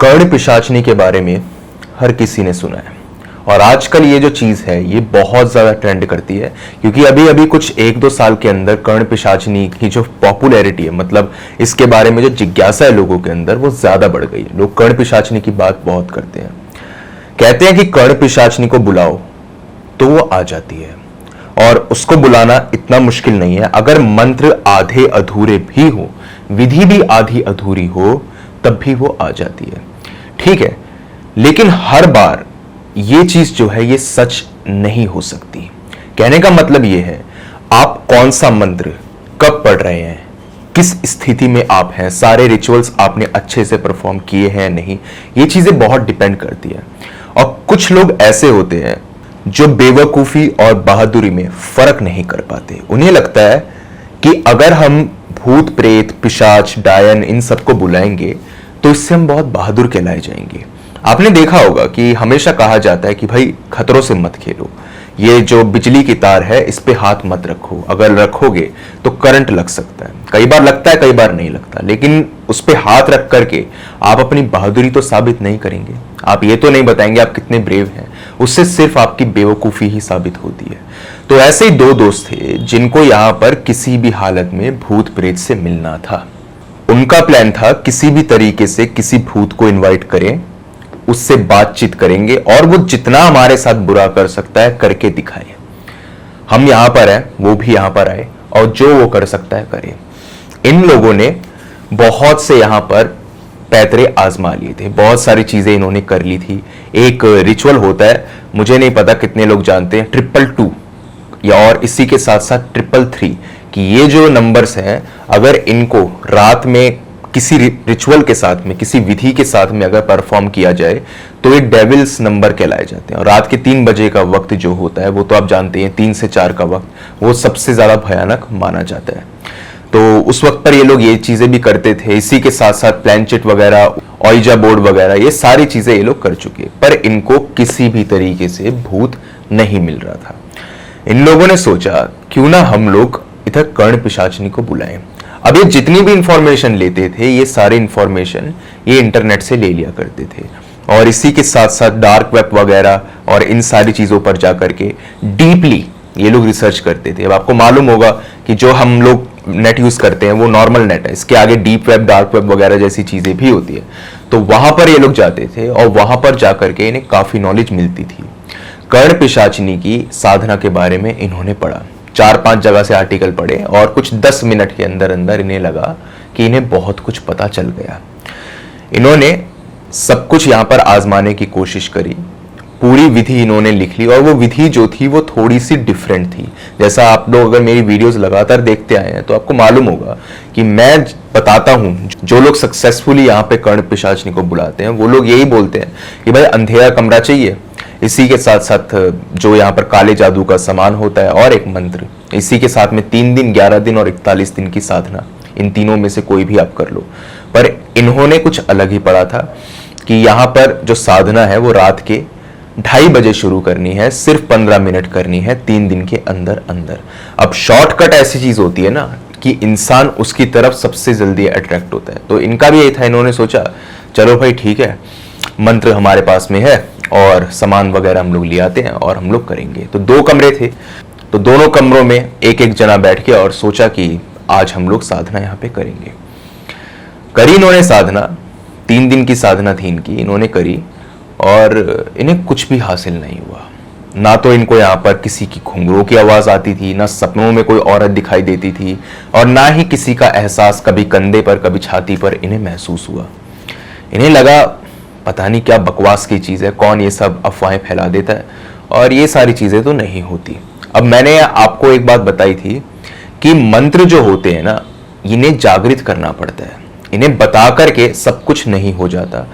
कर्ण पिशाचनी के बारे में हर किसी ने सुना है और आजकल ये जो चीज है ये बहुत ज्यादा ट्रेंड करती है, क्योंकि अभी अभी कुछ 1-2 साल के अंदर कर्ण पिशाचनी की जो पॉपुलैरिटी है, मतलब इसके बारे में जो जिज्ञासा है लोगों के अंदर, वो ज्यादा बढ़ गई है। लोग कर्ण पिशाचनी की बात बहुत करते हैं, कहते हैं कि कर्ण पिशाचनी को बुलाओ तो वो आ जाती है और उसको बुलाना इतना मुश्किल नहीं है। अगर मंत्र आधे अधूरे भी हो, विधि भी आधी अधूरी हो, तब भी वो आ जाती है। ठीक है, लेकिन हर बार ये चीज जो है ये सच नहीं हो सकती। कहने का मतलब ये है, आप कौन सा मंत्र कब पढ़ रहे हैं, किस स्थिति में आप हैं, सारे रिचुअल्स आपने अच्छे से परफॉर्म किए हैं नहीं, ये चीजें बहुत डिपेंड करती है। और कुछ लोग ऐसे होते हैं जो बेवकूफी और बहादुरी में फर्क नहीं कर पाते। उन्हें लगता है कि अगर हम भूत प्रेत पिशाच डायन इन सबको बुलाएंगे तो इससे हम बहुत बहादुर कहलाए जाएंगे। आपने देखा होगा कि हमेशा कहा जाता है कि भाई खतरों से मत खेलो, ये जो बिजली की तार है इस पे हाथ मत रखो, अगर रखोगे तो करंट लग सकता है। कई बार लगता है, कई बार नहीं लगता, लेकिन उस पे हाथ रख करके आप अपनी बहादुरी तो साबित नहीं करेंगे। आप ये तो नहीं बताएंगे आप कितने ब्रेव हैं, उससे सिर्फ आपकी बेवकूफ़ी ही साबित होती है। तो ऐसे ही 2 दोस्त थे जिनको यहाँ पर किसी भी हालत में भूत प्रेत से मिलना था। उनका प्लान था किसी भी तरीके से किसी भूत को इन्वाइट करें, उससे बातचीत करेंगे और वो जितना हमारे साथ बुरा कर सकता है करके दिखाए। हम यहां पर हैं, वो भी यहां पर आए और जो वो कर सकता है करे। इन लोगों ने बहुत से यहां पर पैतरे आजमा लिए थे, बहुत सारी चीजें इन्होंने कर ली थी। एक रिचुअल होता है, मुझे नहीं पता कितने लोग जानते हैं, 222 या और इसी के साथ साथ 333, कि ये जो नंबर्स हैं अगर इनको रात में किसी रिचुअल के साथ में, किसी विधि के साथ में अगर परफॉर्म किया जाए तो ये डेविल्स नंबर कहलाए जाते हैं। और रात के 3 बजे का वक्त जो होता है वो तो आप जानते हैं, 3 से 4 का वक्त वो सबसे ज्यादा भयानक माना जाता है। तो उस वक्त पर ये लोग ये चीजें भी करते थे। इसी के साथ साथ प्लैंचेट वगैरह, ऑइजा बोर्ड वगैरह, ये सारी चीजें ये लोग कर चुके, पर इनको किसी भी तरीके से भूत नहीं मिल रहा था। इन लोगों ने सोचा क्यों ना हम लोग इधर कर्ण पिशाचनी को बुलाएं। अब ये जितनी भी इंफॉर्मेशन लेते थे, ये सारी इंफॉर्मेशन ये इंटरनेट से ले लिया करते थे और इसी के साथ साथ डार्क वेब वगैरह और इन सारी चीजों पर जाकर के डीपली ये लोग रिसर्च करते थे। अब आपको मालूम होगा कि जो हम लोग नेट यूज करते हैं वो नॉर्मल नेट है, इसके आगे डीप वेब, डार्क वेब वगैरह जैसी चीजें भी होती है। तो वहां पर ये लोग जाते थे और वहां पर जाकर के इन्हें काफी नॉलेज मिलती थी। कर्ण पिशाचनी की साधना के बारे में इन्होंने पढ़ा, 4-5 जगह से आर्टिकल पढ़े और कुछ 10 मिनट के अंदर अंदर इन्हें लगा कि इन्हें बहुत कुछ पता चल गया। इन्होंने सब कुछ यहाँ पर आजमाने की कोशिश करी, पूरी विधि इन्होंने लिख ली और वो विधि जो थी वो थोड़ी सी डिफरेंट थी। जैसा आप लोग अगर मेरी वीडियोस लगातार देखते आए हैं तो आपको मालूम होगा कि मैं बताता हूँ, जो लोग सक्सेसफुली यहाँ पे कर्ण पिशाचनी को बुलाते हैं वो लोग यही बोलते हैं कि भाई अंधेरा कमरा चाहिए, इसी के साथ साथ जो यहाँ पर काले जादू का सामान होता है और एक मंत्र, इसी के साथ में 3 दिन, 11 दिन और 41 दिन की साधना, इन तीनों में से कोई भी आप कर लो। पर इन्होंने कुछ अलग ही पढ़ा था कि यहाँ पर जो साधना है वो रात के 2:30 बजे शुरू करनी है, सिर्फ 15 मिनट करनी है, 3 दिन के अंदर अंदर। अब शॉर्टकट ऐसी चीज होती है ना कि इंसान उसकी तरफ सबसे जल्दी अट्रैक्ट होता है। तो इनका भी यही था, इन्होंने सोचा चलो भाई ठीक है, मंत्र हमारे पास में है और सामान वगैरह हम लोग ले आते हैं और हम लोग करेंगे। तो 2 कमरे थे, तो दोनों कमरों में एक जना बैठ के और सोचा कि आज हम लोग साधना यहाँ पे करेंगे। करी इन्होंने साधना, 3 दिन की साधना थी इनकी, इन्होंने करी और इन्हें कुछ भी हासिल नहीं हुआ। ना तो इनको यहाँ पर किसी की घुंघरों की आवाज आती थी, ना सपनों में कोई औरत दिखाई देती थी और ना ही किसी का एहसास कभी कंधे पर कभी छाती पर इन्हें महसूस हुआ। इन्हें लगा पता नहीं क्या बकवास की चीज है, कौन ये सब अफवाहें फैला देता है और ये सारी चीजें तो नहीं होती। अब मैंने आपको एक बात बताई थी कि मंत्र जो होते हैं ना, इन्हें जागृत करना पड़ता है, इन्हें बता करके सब कुछ नहीं हो जाता।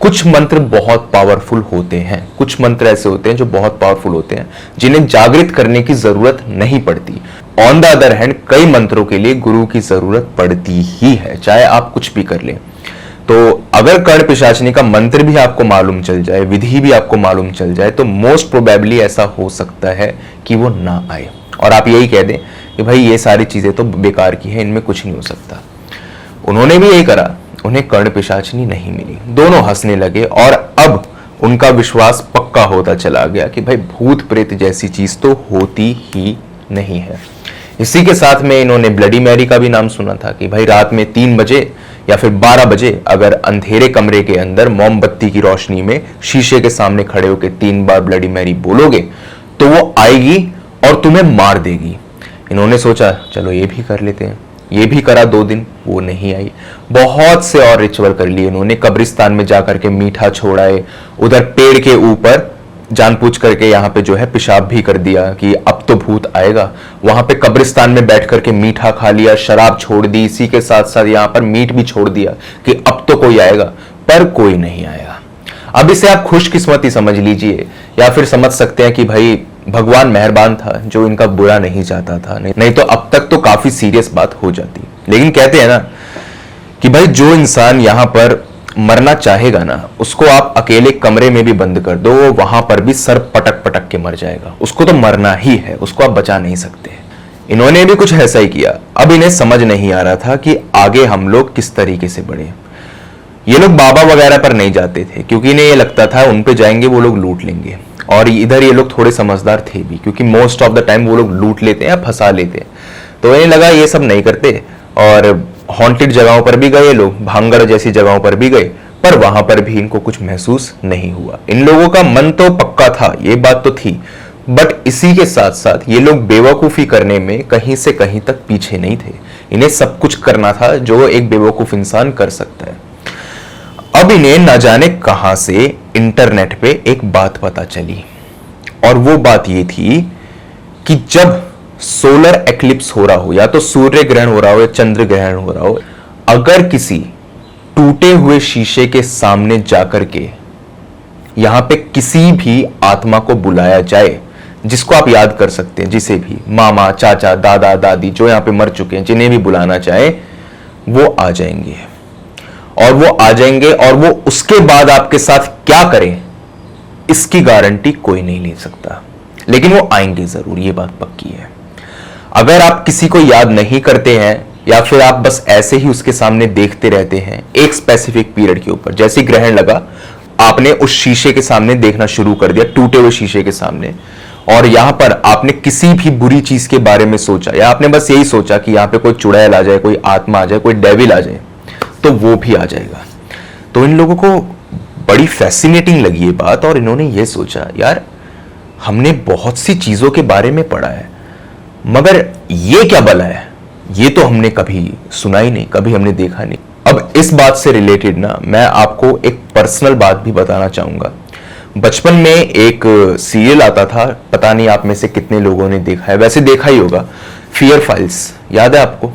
कुछ मंत्र बहुत पावरफुल होते हैं, कुछ मंत्र ऐसे होते हैं जो बहुत पावरफुल होते हैं जिन्हें जागृत करने की जरूरत नहीं पड़ती। ऑन द अदर हैंड कई मंत्रों के लिए गुरु की जरूरत पड़ती ही है, चाहे आप कुछ भी कर लें। तो अगर कर्ण पिशाचनी का मंत्र भी आपको मालूम चल जाए, विधि भी आपको मालूम चल जाए, तो मोस्ट प्रोबेबली ऐसा हो सकता है कि वो ना आए और आप यही कह दें कि भाई ये सारी चीजें तो बेकार की है, इनमें कुछ नहीं हो सकता। उन्होंने भी यही करा, उन्हें कर्ण पिशाचनी नहीं मिली। दोनों हंसने लगे और अब उनका विश्वास पक्का होता चला गया कि भाई भूत प्रेत जैसी चीज तो होती ही नहीं है। इसी के साथ में इन्होंने ब्लडी मैरी का भी नाम सुना था कि भाई रात में 3 बजे या फिर 12 बजे अगर अंधेरे कमरे के अंदर मोमबत्ती की रोशनी में शीशे के सामने खड़े होकर 3 बार ब्लडी मैरी बोलोगे तो वो आएगी और तुम्हें मार देगी। इन्होंने सोचा चलो ये भी कर लेते हैं। ये भी करा 2 दिन, वो नहीं आई। बहुत से और रिचुअल कर लिए इन्होंने। कब्रिस्तान में जाकर के मीठा छोड़ाए, उधर पेड़ के ऊपर जानबूझ करके यहाँ पे जो है पेशाब भी कर दिया कि अब तो भूत आएगा। वहां पे कब्रिस्तान में बैठ करके मीठा खा लिया, शराब छोड़ दी, इसी के साथ साथ यहाँ पर मीट भी छोड़ दिया कि अब तो कोई आएगा, पर कोई नहीं आया। अब इसे आप खुशकिस्मती समझ लीजिए या फिर समझ सकते हैं कि भाई भगवान मेहरबान था जो इनका बुरा नहीं चाहता था, नहीं तो अब तक तो काफी सीरियस बात हो जाती। लेकिन कहते हैं ना कि भाई जो इंसान यहां पर मरना चाहेगा ना, उसको आप अकेले कमरे में भी बंद कर दो, वो वहां पर भी सर पटक पटक के मर जाएगा। उसको तो मरना ही है, उसको आप बचा नहीं सकते। इन्होंने भी कुछ ऐसा ही किया। अब इन्हें समझ नहीं आ रहा था कि आगे हम लोग किस तरीके से बढ़े। ये लोग बाबा वगैरह पर नहीं जाते थे क्योंकि इन्हें ये लगता था उन पे जाएंगे वो लोग लूट लेंगे। और इधर ये लोग थोड़े समझदार थे भी क्योंकि मोस्ट ऑफ द टाइम वो लोग लूट लेते हैं या फंसा लेते हैं। तो इन्हें लगा ये सब नहीं करते और हॉन्टेड जगहों पर भी गए लोग, भांगड़ जैसी जगहों पर भी गए, पर वहां पर भी इनको कुछ महसूस नहीं हुआ। इन लोगों का मन तो पक्का था, ये बात तो थी, बट इसी के साथ साथ ये लोग बेवकूफी करने में कहीं से कहीं तक पीछे नहीं थे। इन्हें सब कुछ करना था जो एक बेवकूफ इंसान कर सकता है। अब इन्हें न जाने कहां से इंटरनेट पे एक बात पता चली और वो बात ये थी कि जब सोलर एक्लिप्स हो रहा हो, या तो सूर्य ग्रहण हो रहा हो या चंद्र ग्रहण हो रहा हो, अगर किसी टूटे हुए शीशे के सामने जाकर के यहां पे किसी भी आत्मा को बुलाया जाए, जिसको आप याद कर सकते हैं, जिसे भी मामा, चाचा, दादा, दादी जो यहां पे मर चुके हैं, जिन्हें भी बुलाना चाहे वो आ जाएंगे। और वो आ जाएंगे और वो उसके बाद आपके साथ क्या करें इसकी गारंटी कोई नहीं ले सकता, लेकिन वो आएंगे जरूर, ये बात पक्की है। अगर आप किसी को याद नहीं करते हैं या फिर आप बस ऐसे ही उसके सामने देखते रहते हैं एक स्पेसिफिक पीरियड के ऊपर, जैसे ग्रहण लगा आपने उस शीशे के सामने देखना शुरू कर दिया, टूटे हुए शीशे के सामने, और यहां पर आपने किसी भी बुरी चीज के बारे में सोचा या आपने बस यही सोचा कि यहां पे कोई चुड़ैल आ जाए, कोई आत्मा आ जाए, कोई डेविल आ जाए, तो वो भी आ जाएगा। तो इन लोगों को बड़ी फैसिनेटिंग लगी ये बात और इन्होंने ये सोचा यार हमने बहुत सी चीजों के बारे में पढ़ा है, मगर ये क्या भला है, ये तो हमने कभी सुना ही नहीं, कभी हमने देखा नहीं। अब इस बात से रिलेटेड ना मैं आपको एक पर्सनल बात भी बताना चाहूंगा। बचपन में एक सीरियल आता था, पता नहीं आप में से कितने लोगों ने देखा है, वैसे देखा ही होगा, फियर फाइल्स, याद है आपको?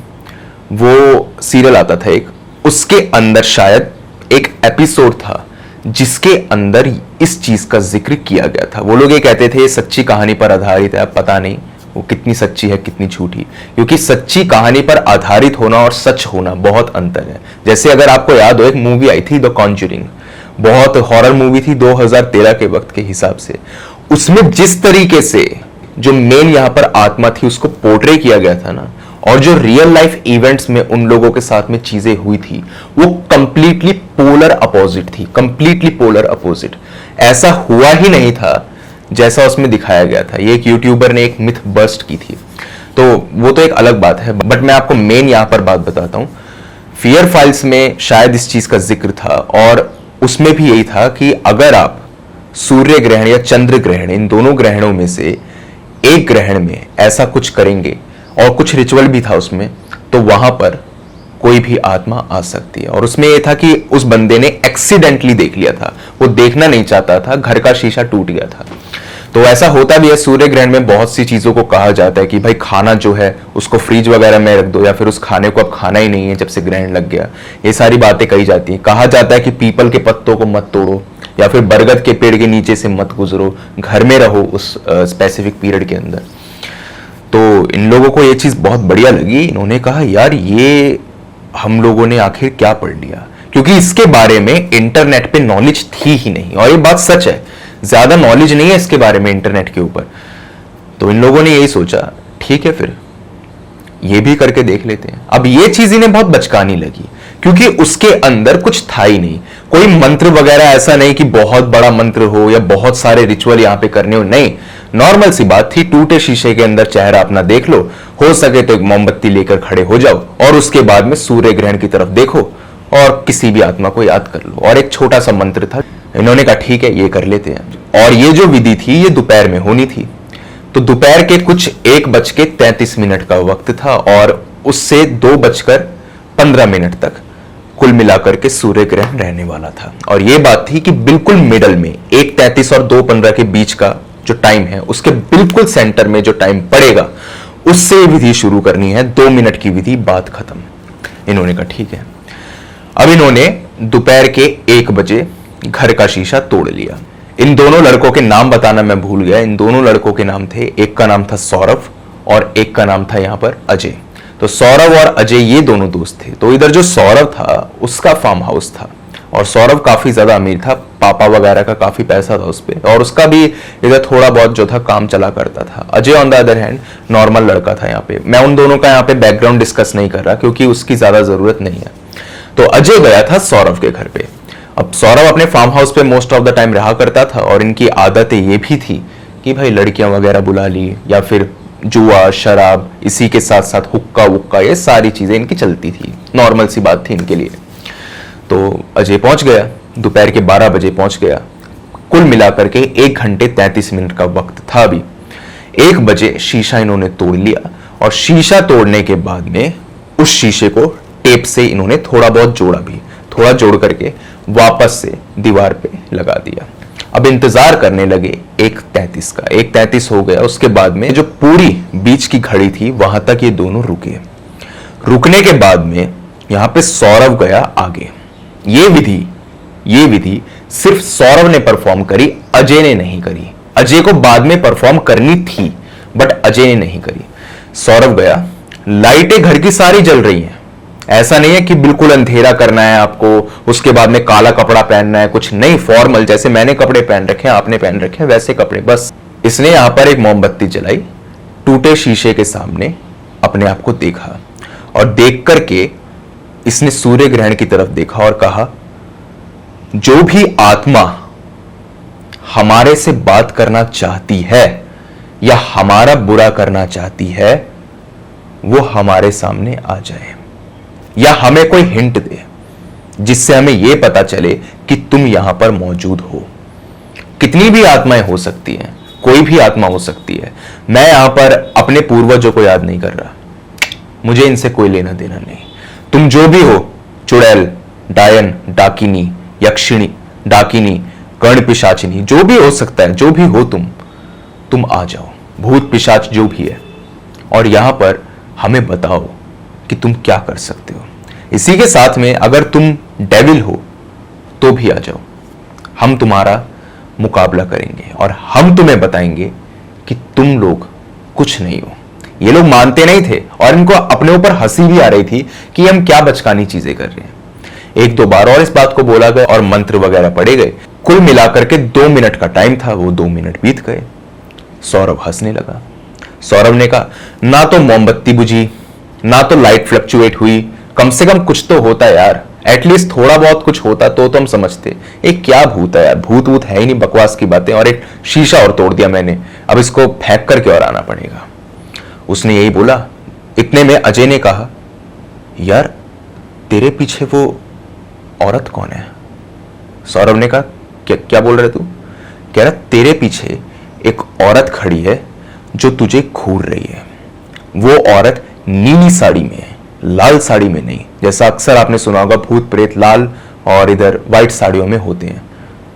वो सीरियल आता था एक, उसके अंदर शायद एक एपिसोड था जिसके अंदर इस चीज का जिक्र किया गया था। वो लोग ये कहते थे ये सच्ची कहानी पर आधारित है, अब पता नहीं वो कितनी सच्ची है कितनी झूठी, क्योंकि सच्ची कहानी पर आधारित होना और सच होना बहुत अंतर है। जैसे अगर आपको याद हो एक मूवी आई थी द कॉन्जरिंग, बहुत हॉरर मूवी थी 2013 के वक्त के हिसाब से। उसमें जिस तरीके से जो मेन यहां पर आत्मा थी उसको पोर्ट्रे किया गया था ना, और जो रियल लाइफ इवेंट्स में उन लोगों के साथ में चीजें हुई थी वो कंप्लीटली पोलर अपोजिट थी, कंप्लीटली पोलर अपोजिट। ऐसा हुआ ही नहीं था जैसा उसमें दिखाया गया था। ये एक यूट्यूबर ने एक मिथ बस्ट की थी, तो वो तो एक अलग बात है, बट मैं आपको मेन यहां पर बात बताता हूं। फियर फाइल्स में शायद इस चीज का जिक्र था और उसमें भी यही था कि अगर आप सूर्य ग्रहण या चंद्र ग्रहण, इन दोनों ग्रहणों में से एक ग्रहण में ऐसा कुछ करेंगे और कुछ रिचुअल भी था उसमें, तो वहां पर कोई भी आत्मा आ सकती है। और उसमें यह था कि उस बंदे ने एक्सीडेंटली देख लिया था, वो देखना नहीं चाहता था, घर का शीशा टूट गया था। तो ऐसा होता भी है सूर्य ग्रहण में, बहुत सी चीजों को कहा जाता है कि भाई खाना जो है उसको फ्रिज वगैरह में रख दो, या फिर उस खाने को अब खाना ही नहीं है जब से ग्रहण लग गया। ये सारी बातें कही जाती हैं। कहा जाता है कि पीपल के पत्तों को मत तोड़ो या फिर बरगद के पेड़ के नीचे से मत गुजरो, घर में रहो उस स्पेसिफिक पीरियड के अंदर। तो इन लोगों को ये चीज बहुत बढ़िया लगी। इन्होंने कहा यार ये हम लोगों ने आखिर क्या पढ़ लिया, क्योंकि इसके बारे में इंटरनेट पे नॉलेज थी ही नहीं, और ये बात सच है, ज्यादा नॉलेज नहीं है इसके बारे में इंटरनेट के ऊपर। तो इन लोगों ने यही सोचा ठीक है फिर ये भी करके देख लेते हैं। अब ये चीज इन्हें बहुत बचकानी लगी क्योंकि उसके अंदर कुछ था ही नहीं, कोई मंत्र वगैरह ऐसा नहीं कि बहुत बड़ा मंत्र हो या बहुत सारे रिचुअल यहां पे करने हो, नहीं, नॉर्मल सी बात थी। टूटे शीशे के अंदर चेहरा अपना देख लो, हो सके तो एक मोमबत्ती लेकर खड़े हो जाओ और उसके बाद में सूर्य ग्रहण की तरफ देखो और किसी भी आत्मा को याद कर लो, और एक छोटा सा मंत्र था। इन्होंने कहा ठीक है ये कर लेते हैं। और ये जो विधि थी ये दोपहर में होनी थी, तो दोपहर के कुछ 1:33 का वक्त था और उससे 2:15 तक कुल मिलाकर के सूर्य ग्रहण रहने वाला था। और यह बात थी कि बिल्कुल मिडल में 1:33 और 2:15 के बीच का जो टाइम है उसके बिल्कुल सेंटर में जो टाइम पड़ेगा उससे विधि शुरू करनी है। 2 मिनट की विधि, बात खत्म। इन्होंने कहा ठीक है। अब इन्होंने दोपहर के 1 बजे घर का शीशा तोड़ लिया। इन दोनों लड़कों के नाम बताना मैं भूल गया। इन दोनों लड़कों के नाम थे, एक का नाम था सौरभ और एक का नाम था यहां पर अजय। तो सौरभ और अजय ये दोनों दोस्त थे। तो इधर जो सौरभ था उसका फार्म हाउस था और सौरभ काफी ज्यादा अमीर था, पापा वगैरह का काफी पैसा था उस पर, और उसका भी इधर थोड़ा बहुत जो था काम चला करता था। Ajay on the other hand normal लड़का था। यहाँ पे मैं उन दोनों का यहाँ पे बैकग्राउंड डिस्कस नहीं कर रहा क्योंकि उसकी ज्यादा जरूरत नहीं है। तो अजय गया था सौरभ के घर पे। अब सौरभ अपने फार्म हाउस पे मोस्ट ऑफ द टाइम रहा करता था और इनकी आदतें ये भी थी कि भाई लड़कियां वगैरह बुला ली या फिर जुआ शराब, इसी के साथ साथ हुक्का वुक्का, ये सारी चीजें इनकी चलती थी। नॉर्मल सी बात थी इनके लिए। तो अजय पहुंच गया, दोपहर के 12 बजे पहुंच गया। कुल मिलाकर के 1:33 का वक्त था। अभी 1 बजे शीशा इन्होंने तोड़ लिया और शीशा तोड़ने के बाद में उस शीशे को टेप से इन्होंने थोड़ा बहुत जोड़ा भी, थोड़ा जोड़ करके वापस से दीवार पे लगा दिया। अब इंतजार करने लगे 1:33 का। 1:33 हो गया, उसके बाद में जो पूरी बीच की घड़ी थी वहां तक ये दोनों रुके। रुकने के बाद में यहां पे सौरभ गया आगे। ये विधि सिर्फ सौरभ ने परफॉर्म करी, अजय ने नहीं करी। अजय को बाद में परफॉर्म करनी थी बट अजय ने नहीं करी। सौरभ गया, लाइटें घर की सारी जल रही हैं, ऐसा नहीं है कि बिल्कुल अंधेरा करना है आपको, उसके बाद में काला कपड़ा पहनना है, कुछ नहीं, फॉर्मल जैसे मैंने कपड़े पहन रखे हैं, आपने पहन रखे हैं वैसे कपड़े। बस इसने यहां पर एक मोमबत्ती जलाई, टूटे शीशे के सामने अपने आप को देखा और देख करके इसने सूर्य ग्रहण की तरफ देखा और कहा, जो भी आत्मा हमारे से बात करना चाहती है या हमारा बुरा करना चाहती है वो हमारे सामने आ जाए या हमें कोई हिंट दे जिससे हमें यह पता चले कि तुम यहां पर मौजूद हो। कितनी भी आत्माएं हो सकती हैं, कोई भी आत्मा हो सकती है। मैं यहां पर अपने पूर्वजों को याद नहीं कर रहा, मुझे इनसे कोई लेना देना नहीं। तुम जो भी हो, चुड़ैल, डायन, डाकिनी, यक्षिणी, डाकिनी, कर्ण पिशाचिनी, जो भी हो सकता है, जो भी हो तुम आ जाओ, भूत पिशाच जो भी है, और यहां पर हमें बताओ कि तुम क्या कर सकते हो। इसी के साथ में अगर तुम डेविल हो तो भी आ जाओ, हम तुम्हारा मुकाबला करेंगे और हम तुम्हें बताएंगे कि तुम लोग कुछ नहीं हो। ये लोग मानते नहीं थे और इनको अपने ऊपर हंसी भी आ रही थी कि हम क्या बचकानी चीजें कर रहे हैं। 1-2 बार और इस बात को बोला गया और मंत्र वगैरह पढ़े गए। कुल मिलाकर के 2 मिनट का टाइम था, वो 2 मिनट बीत गए। सौरभ हंसने लगा। सौरभ ने कहा, ना तो मोमबत्ती बुझी, ना तो लाइट फ्लक्चुएट हुई, कम से कम कुछ तो होता यार, एटलीस्ट थोड़ा बहुत कुछ होता तो हम समझते। एक क्या भूत है यार, भूत वूत है ही नहीं, बकवास की बातें। और एक शीशा और तोड़ दिया मैंने, अब इसको फेंक करके और आना पड़ेगा। उसने यही बोला। इतने में अजय ने कहा, यार तेरे पीछे वो औरत कौन है? सौरभ ने कहा, क्या बोल रहे तू? कह रहा, तेरे पीछे एक औरत खड़ी है जो तुझे घूर रही है। वो औरत नीली साड़ी में है, लाल साड़ी में नहीं, जैसा अक्सर आपने सुना होगा भूत प्रेत लाल और इधर व्हाइट साड़ियों में होते हैं।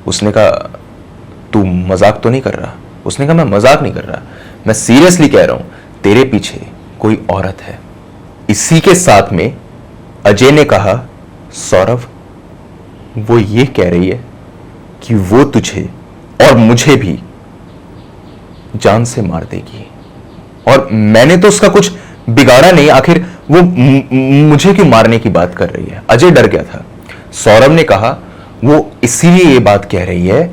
उसने कहा, तू मजाक तो नहीं कर रहा? उसने कहा, मैं मजाक नहीं कर रहा, मैं सीरियसली कह रहा हूं, तेरे पीछे कोई औरत है। इसी के साथ में अजय ने कहा, सौरभ वो ये कह रही है कि वो तुझे और मुझे भी जान से मार देगी, और मैंने तो उसका कुछ बिगाड़ा नहीं, आखिर वो मुझे क्यों मारने की बात कर रही है? अजय डर गया था। सौरभ ने कहा, वो इसीलिए ये बात कह रही है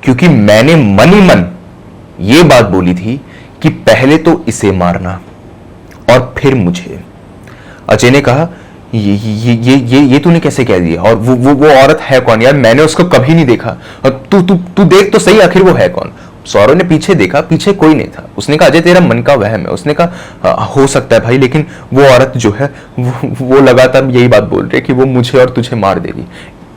क्योंकि मैंने मन ही मन ये बात बोली थी कि पहले तो इसे मारना और फिर मुझे। अजय ने कहा, ये तूने कैसे कह दिया, और वो औरत है कौन यार, मैंने उसको कभी नहीं देखा, और तू तू तू देख तो सही आखिर वो है कौन। सौरव ने पीछे देखा, पीछे कोई नहीं था। उसने कहा अजय तेरा मन का वहम है। उसने कहा हो सकता है भाई, लेकिन वो औरत जो है वो लगातार यही बात बोल रही है कि वो मुझे और तुझे मार देगी।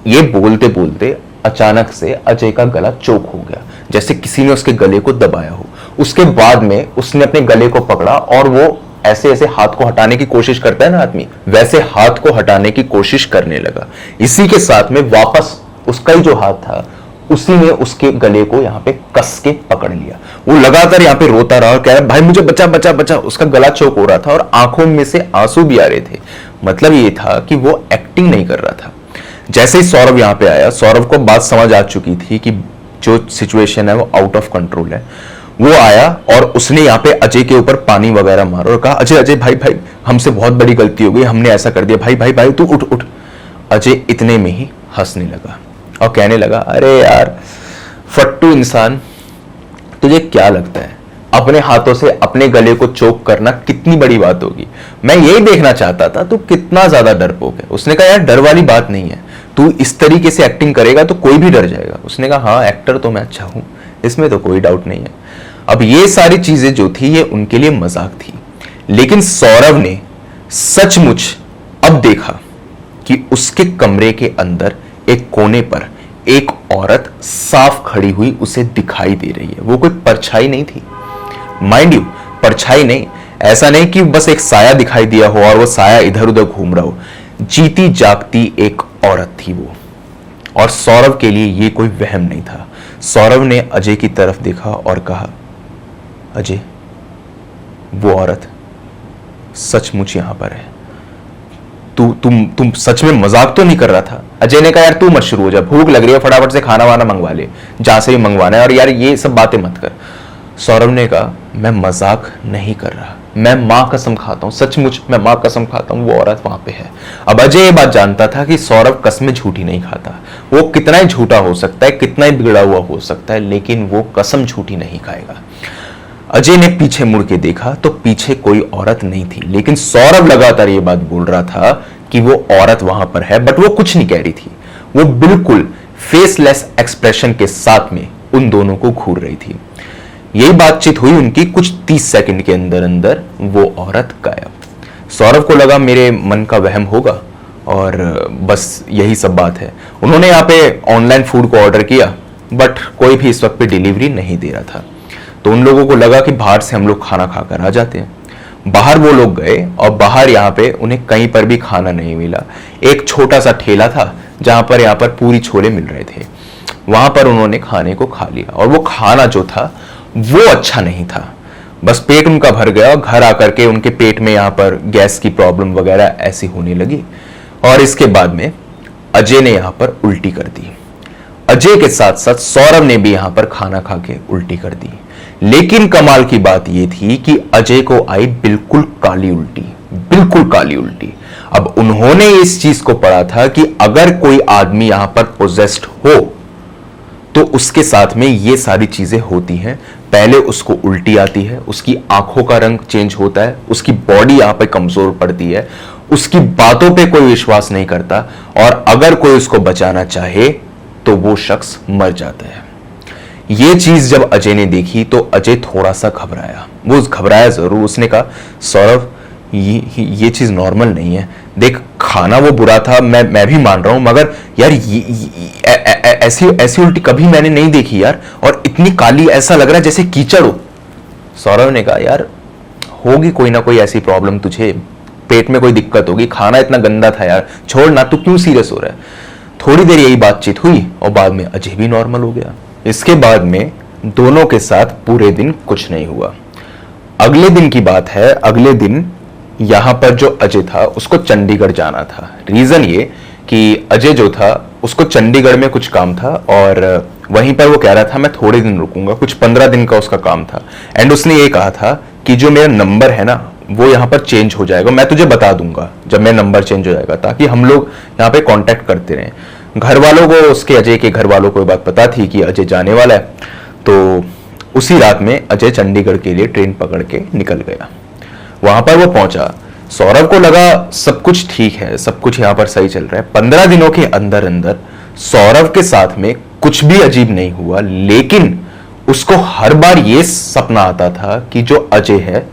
ये बोलते बोलते अचानक से अजय का गला चोक हो गया, जैसे किसी ने उसके गले को दबाया हो। उसके बाद में उसने अपने गले को पकड़ा और वो ऐसे ऐसे हाथ को हटाने की कोशिश करता है ना आदमी, वैसे हाथ को हटाने की कोशिश करने लगा। इसी के साथ में वापस उसका ही जो हाथ था उसी ने उसके गले को यहां पे कस के पकड़ लिया। वो लगातार यहां पे रोता रहा और कह रहा भाई मुझे बचा बचा बचा। उसका गला चौक हो रहा था और आंखों में से आंसू भी आ रहे थे। मतलब ये था कि वो एक्टिंग नहीं कर रहा था। जैसे ही सौरभ यहां पे आया, सौरभ को बात समझ आ चुकी थी कि जो सिचुएशन है वो आउट ऑफ कंट्रोल है। वो आया और उसने यहाँ पे अजय के ऊपर पानी वगैरह मारा और कहा अजय अजय भाई भाई हमसे बहुत बड़ी गलती हो गई, हमने ऐसा कर दिया, भाई भाई भाई तू उठ उठ। अजय इतने में ही हंसने लगा और कहने लगा अरे यार फट्टू इंसान, तुझे क्या लगता है अपने हाथों से अपने गले को चोक करना कितनी बड़ी बात होगी? मैं यही देखना चाहता था तू कितना ज्यादा डरपोक है। उसने कहा यार डर वाली बात नहीं है, तू इस तरीके से एक्टिंग करेगा तो कोई भी डर जाएगा। उसने कहा हाँ एक्टर तो मैं अच्छा हूं, इसमें तो कोई डाउट नहीं है। अब ये सारी चीजें जो थी ये उनके लिए मजाक थी, लेकिन सौरभ ने सचमुच अब देखा कि उसके कमरे के अंदर एक कोने पर एक औरत साफ खड़ी हुई उसे दिखाई दे रही है। वो कोई परछाई नहीं थी, माइंड यू, परछाई नहीं, ऐसा नहीं कि बस एक साया दिखाई दिया हो और वो साया इधर उधर घूम रहा हो। जीती जागती एक औरत थी वो। और सौरभ के लिए ये कोई वहम नहीं था। सौरभ ने अजय की तरफ देखा और कहा अजय वो औरत सचमुच यहां पर है। तुम सच में मजाक तो नहीं कर रहा था? अजय ने कहा यार तू मत शुरू हो जा, भूख लग रही है, फटाफट से खाना वाना मंगवा ले, जहां से भी मंगवाना है, और यार ये सब बातें मत कर। सौरभ ने कहा मैं मजाक नहीं कर रहा, मैं मां कसम खाता हूं, सचमुच मैं मां कसम खाता हूं वो औरत वहां पे है। अब अजय ये बात जानता था कि सौरभ कसमें झूठी नहीं खाता। वो कितना ही झूठा हो सकता है, कितना ही बिगड़ा हुआ हो सकता है, लेकिन वो कसम झूठी नहीं खाएगा। अजय ने पीछे मुड़ के देखा तो पीछे कोई औरत नहीं थी, लेकिन सौरभ लगातार ये बात बोल रहा था कि वो औरत वहां पर है, बट वो कुछ नहीं कह रही थी। वो बिल्कुल फेसलेस एक्सप्रेशन के साथ में उन दोनों को घूर रही थी। यही बातचीत हुई उनकी, कुछ 30 सेकंड के अंदर अंदर वो औरत गायब। सौरभ को लगा मेरे मन का वहम होगा और बस यही सब बात है। उन्होंने यहाँ पे ऑनलाइन फूड को ऑर्डर किया, बट कोई भी इस वक्त पे डिलीवरी नहीं दे रहा था। तो उन लोगों को लगा कि बाहर से हम लोग खाना खाकर आ जाते हैं। बाहर वो लोग गए और बाहर यहाँ पे उन्हें कहीं पर भी खाना नहीं मिला। एक छोटा सा ठेला था जहां पर यहाँ पर पूरी छोले मिल रहे थे, वहां पर उन्होंने खाने को खा लिया और वो खाना जो था वो अच्छा नहीं था। बस पेट उनका भर गया और घर आकर के उनके पेट में यहाँ पर गैस की प्रॉब्लम वगैरह ऐसी होने लगी और इसके बाद में अजय ने यहाँ पर उल्टी कर दी। अजय के साथ साथ सौरभ ने भी यहाँ पर खाना खा के उल्टी कर दी। लेकिन कमाल की बात यह थी कि अजय को आई बिल्कुल काली उल्टी, बिल्कुल काली उल्टी। अब उन्होंने इस चीज को पढ़ा था कि अगर कोई आदमी यहां पर पोजेस्ड हो तो उसके साथ में ये सारी चीजें होती हैं। पहले उसको उल्टी आती है, उसकी आंखों का रंग चेंज होता है, उसकी बॉडी यहां पर कमजोर पड़ती है, उसकी बातों पे कोई विश्वास नहीं करता और अगर कोई उसको बचाना चाहे तो वो शख्स मर जाता है। ये चीज जब अजय ने देखी तो अजय थोड़ा सा घबराया। वो घबराया जरूर। उसने कहा सौरभ ये चीज नॉर्मल नहीं है। देख खाना वो बुरा था, मैं भी मान रहा हूं, मगर यार ऐसी उल्टी कभी मैंने नहीं देखी यार, और इतनी काली, ऐसा लग रहा है जैसे कीचड़ हो। सौरभ ने कहा यार होगी कोई ना कोई ऐसी प्रॉब्लम, तुझे पेट में कोई दिक्कत होगी, खाना इतना गंदा था यार, छोड़ ना, तू क्यों सीरियस हो रहा है। थोड़ी देर यही बातचीत हुई और बाद में अजय भी नॉर्मल हो गया। इसके बाद में दोनों के साथ पूरे दिन कुछ नहीं हुआ। अगले दिन की बात है। अगले दिन यहां पर जो अजय था उसको चंडीगढ़ जाना था। रीजन ये कि अजय जो था उसको चंडीगढ़ में कुछ काम था और वहीं पर वो कह रहा था मैं थोड़े दिन रुकूंगा, कुछ 15 दिन का उसका काम था। एंड उसने ये कहा था कि जो मेरा नंबर है ना वो यहाँ पर चेंज हो जाएगा, मैं तुझे बता दूंगा जब मेरा नंबर चेंज हो जाएगा, ताकि हम लोग यहाँ पे कांटेक्ट करते रहें। घर वालों को, उसके अजय के घर वालों को ये बात पता थी कि अजय जाने वाला है, तो उसी रात में अजय चंडीगढ़ के लिए ट्रेन पकड़ के निकल गया। वहां पर वो पहुंचा सौरव को लगा सब कुछ ठीक है, सब कुछ यहां पर सही चल रहा है। 15 दिनों के अंदर अंदर सौरव के साथ में कुछ भी अजीब नहीं हुआ, लेकिन उसको हर बार यह सपना आता था कि जो अजय है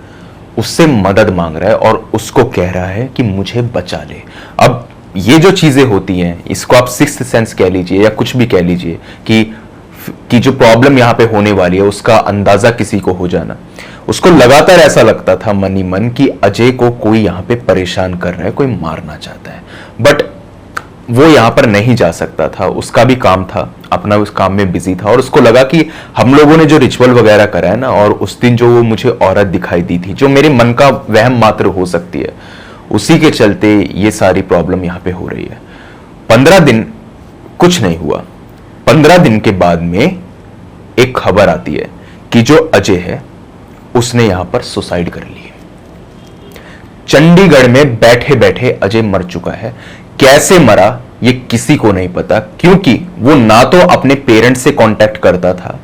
उससे मदद मांग रहा है और उसको कह रहा है कि मुझे बचा ले। अब ये जो चीजें होती हैं, इसको आप सिक्स्थ सेंस कह लीजिए या कुछ भी कह लीजिए, कि जो प्रॉब्लम यहां पे होने वाली है उसका अंदाजा किसी को हो जाना, उसको लगातार ऐसा लगता था मन ही मन कि अजय को कोई यहां पे परेशान कर रहा है, कोई मारना चाहता है। बट वो यहां पर नहीं जा सकता था, उसका भी काम था, अपना उस काम में बिजी था। और उसको लगा कि हम लोगों ने जो रिचुअल वगैरह करा है ना, और उस दिन जो वो मुझे औरत दिखाई दी थी, जो मेरे मन का वहम मात्र हो सकती है, उसी के चलते ये सारी प्रॉब्लम यहां पे हो रही है। 15 दिन कुछ नहीं हुआ। 15 दिन के बाद में एक खबर आती है कि जो अजय है उसने यहां पर सुसाइड कर ली। चंडीगढ़ में बैठे बैठे अजय मर चुका है। कैसे मरा ये किसी को नहीं पता, क्योंकि वो ना तो अपने पेरेंट्स से कांटेक्ट करता था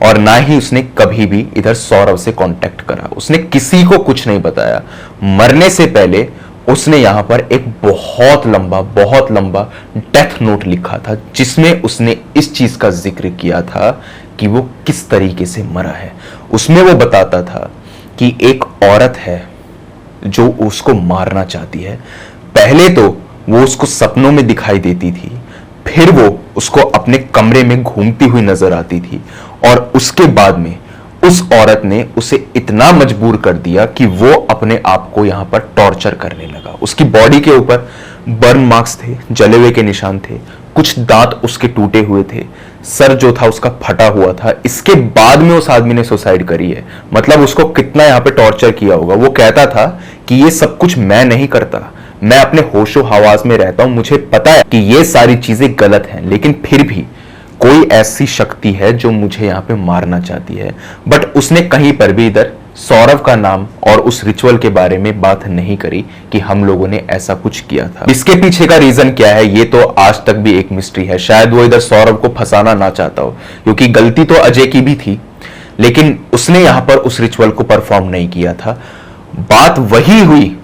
और ना ही उसने कभी भी इधर सौरव से कांटेक्ट करा। उसने किसी को कुछ नहीं बताया। मरने से पहले उसने यहां पर एक बहुत लंबा डेथ नोट लिखा था, जिसमें उसने इस चीज का जिक्र किया था कि वो किस तरीके से मरा है। उसमें वो बताता था कि एक औरत है जो उसको मारना चाहती है। पहले तो वो उसको सपनों में दिखाई देती थी, फिर वो उसको अपने कमरे में घूमती हुई नजर आती थी, और उसके बाद में उस औरत ने उसे इतना मजबूर कर दिया कि वो अपने आप को यहां पर टॉर्चर करने लगा। उसकी बॉडी के ऊपर बर्न मार्क्स थे, जले हुए के निशान थे, कुछ दांत उसके टूटे हुए थे, सर जो था उसका फटा हुआ था। इसके बाद में उस आदमी ने सुसाइड करी है। मतलब उसको कितना यहां पे टॉर्चर किया होगा। वो कहता था कि ये सब कुछ मैं नहीं करता, मैं अपने होशो हवास में रहता हूं, मुझे पता है कि ये सारी चीजें गलत हैं, लेकिन फिर भी कोई ऐसी शक्ति है जो मुझे यहां पे मारना चाहती है। बट उसने कहीं पर भी इधर सौरव का नाम और उस रिचुअल के बारे में बात नहीं करी कि हम लोगों ने ऐसा कुछ किया था। इसके पीछे का रीजन क्या है ये तो आज तक भी एक मिस्ट्री है। शायद वो इधर सौरव को फंसाना ना चाहता हो, क्योंकि गलती तो अजय की भी थी, लेकिन उसने यहां पर उस रिचुअल को परफॉर्म नहीं किया था। बात वही हुई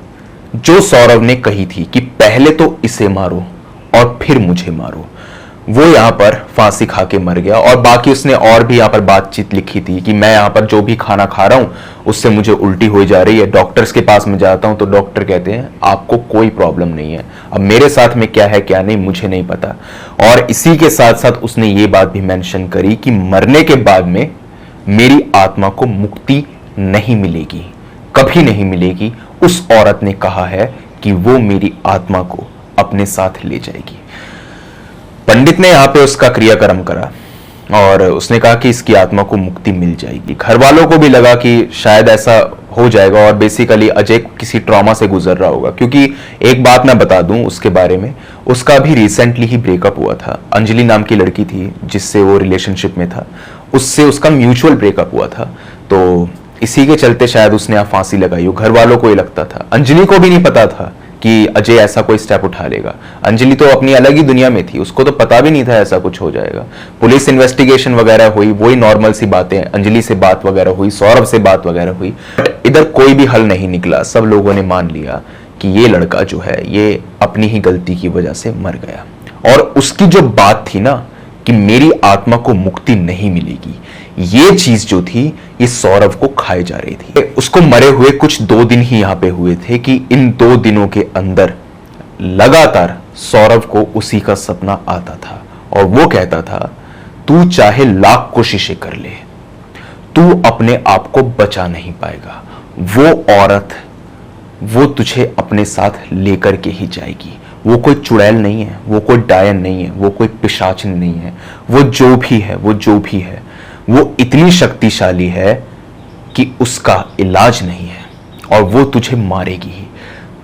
जो सौरव ने कही थी कि पहले तो इसे मारो और फिर मुझे मारो। वो यहां पर फांसी खा के मर गया। और बाकी उसने और भी यहां पर बातचीत लिखी थी कि मैं यहां पर जो भी खाना खा रहा हूं उससे मुझे उल्टी हो जा रही है, डॉक्टर्स के पास में जाता हूं तो डॉक्टर कहते हैं आपको कोई प्रॉब्लम नहीं है। अब मेरे साथ में क्या है क्या नहीं मुझे नहीं पता। और इसी के साथ साथ उसने ये बात भी मेंशन करी कि मरने के बाद में मेरी आत्मा को मुक्ति नहीं मिलेगी, कभी नहीं मिलेगी। उस औरत ने कहा है कि वो मेरी आत्मा को अपने साथ ले जाएगी। पंडित ने यहां पे उसका क्रियाक्रम करा और उसने कहा कि इसकी आत्मा को मुक्ति मिल जाएगी। घर वालों को भी लगा कि शायद ऐसा हो जाएगा, और बेसिकली अजय किसी ट्रॉमा से गुजर रहा होगा। क्योंकि एक बात मैं बता दूं उसके बारे में, उसका भी रिसेंटली ही ब्रेकअप हुआ था। अंजलि नाम की लड़की थी जिससे वो रिलेशनशिप में था, उससे उसका म्यूचुअल ब्रेकअप हुआ था। तो इसी के चलते शायद उसने यहाँ फांसी लगाई हो। घर वालों को ये लगता था, अंजलि को भी नहीं पता था कि अजय ऐसा कोई स्टेप उठा लेगा। अंजलि तो अपनी अलग ही दुनिया में थी, उसको तो पता भी नहीं था ऐसा कुछ हो जाएगा। पुलिस इन्वेस्टिगेशन वगैरह हुई, वही नॉर्मल सी बातें, अंजलि से बात वगैरह हुई, सौरव से बात वगैरह हुई, इधर कोई भी हल नहीं निकला। सब लोगों ने मान लिया कि ये लड़का जो है ये अपनी ही गलती की वजह से मर गया। और उसकी जो बात थी ना कि मेरी आत्मा को मुक्ति नहीं मिलेगी, ये चीज जो थी ये सौरव को खाए जा रही थी। उसको मरे हुए कुछ 2 दिन ही यहां पे हुए थे कि इन 2 दिनों के अंदर लगातार सौरव को उसी का सपना आता था, और वो कहता था तू चाहे लाख कोशिशें कर ले, तू अपने आप को बचा नहीं पाएगा। वो औरत वो तुझे अपने साथ लेकर के ही जाएगी। वो कोई चुड़ैल नहीं है, वो कोई डायन नहीं है, वो कोई पिशाचिन नहीं है। वो जो भी है, वो जो भी है, वो इतनी शक्तिशाली है कि उसका इलाज नहीं है, और वो तुझे मारेगी ही।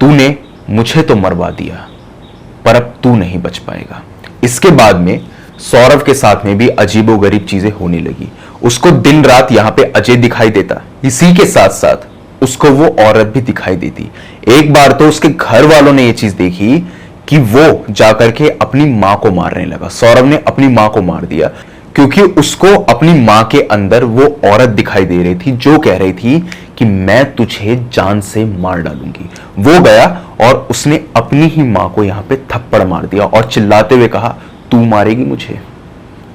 तूने मुझे तो मरवा दिया, पर अब तू नहीं बच पाएगा। इसके बाद में सौरव के साथ में भी अजीबोगरीब चीजें होने लगी। उसको दिन रात यहां पे अजय दिखाई देता, इसी के साथ साथ उसको वो औरत भी दिखाई देती। एक बार तो उसके घर वालों ने ये चीज देखी कि वो जाकर के अपनी मां को मारने लगा। सौरव ने अपनी मां को मार दिया। क्योंकि उसको अपनी मां के अंदर वो औरत दिखाई दे रही थी जो कह रही थी कि मैं तुझे जान से मार डालूंगी। वो गया और उसने अपनी ही मां को यहां पे थप्पड़ मार दिया और चिल्लाते हुए कहा, तू मारेगी मुझे,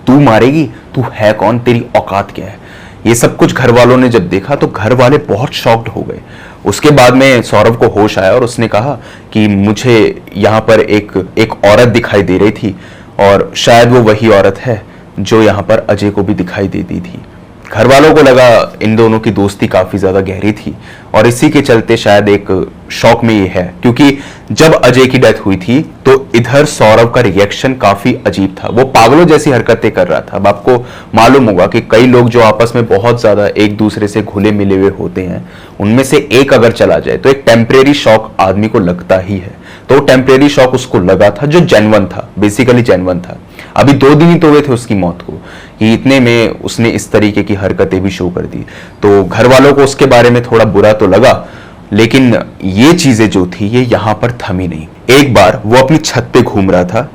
तू मारेगी, तू है कौन, तेरी औकात क्या है। ये सब कुछ घर वालों ने जब देखा तो घर वाले बहुत शॉक्ड हो गए। उसके बाद में सौरभ को होश आया और उसने कहा कि मुझे यहाँ पर एक औरत दिखाई दे रही थी और शायद वो वही औरत है जो यहाँ पर अजय को भी दिखाई देती थी। घर वालों को लगा इन दोनों की दोस्ती काफी ज्यादा गहरी थी और इसी के चलते शायद एक शौक में ये है, क्योंकि जब अजय की डेथ हुई थी तो इधर सौरभ का रिएक्शन काफी अजीब था। वो पागलों जैसी हरकतें कर रहा था। अब आपको मालूम होगा कि कई लोग जो आपस में बहुत ज्यादा एक दूसरे से घुले मिले हुए होते हैं, उनमें से एक अगर चला जाए तो एक टेम्परेरी शॉक आदमी को लगता ही है। तो टेम्परेरी शॉक उसको लगा था जो जेन्युइन था, बेसिकली जेन्युइन था। अभी 2 दिन ही तो हुए थे उसकी मौत को, कि इतने में उसने इस तरीके की हरकतें भी शो कर दी। तो घर वालों को उसके बारे में थोड़ा बुरा तो लगा, लेकिन ये चीजें जो थी ये यहां पर थमी नहीं। एक बार वो अपनी छत पे घूम रहा था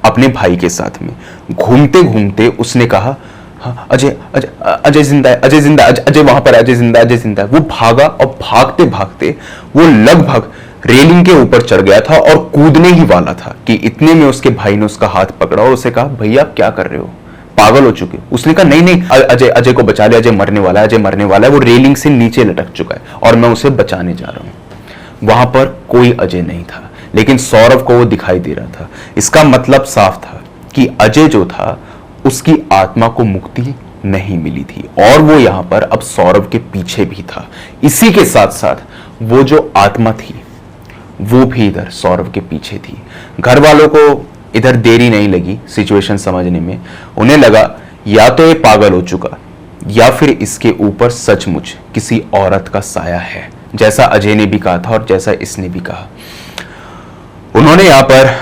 अपने भाई के साथ में। घूमते घूमते उसने कहा, हाँ, अजय अजय अजय जिंदा है, अजय जिंदा, अजय वहां पर, अजय जिंदा, अजय जिंदा है। वो भागा और भागते भागते वो लगभग रेलिंग के ऊपर चढ़ गया था और कूदने ही वाला था कि इतने में उसके भाई ने उसका हाथ पकड़ा और उसे कहा, भैया आप क्या कर रहे हो, पागल हो चुके हो। उसने कहा, नहीं नहीं अजय, अजय को बचा लिया, अजय मरने वाला है, अजय मरने वाला है, वो रेलिंग से नीचे लटक चुका है और मैं उसे बचाने जा रहा हूं। वहां पर कोई अजय नहीं था, लेकिन सौरभ को वो दिखाई दे रहा था। इसका मतलब साफ था कि अजय जो था उसकी आत्मा को मुक्ति नहीं मिली थी और वो यहां पर अब सौरभ के पीछे भी था। इसी के साथ साथ वो जो आत्मा थी वो भी इधर सौरभ के पीछे थी। घर वालों को इधर देरी नहीं लगी सिचुएशन समझने में। उन्हें लगा या तो ये पागल हो चुका या फिर इसके ऊपर सचमुच किसी औरत का साया है, जैसा अजय ने भी कहा था और जैसा इसने भी कहा। उन्होंने यहां पर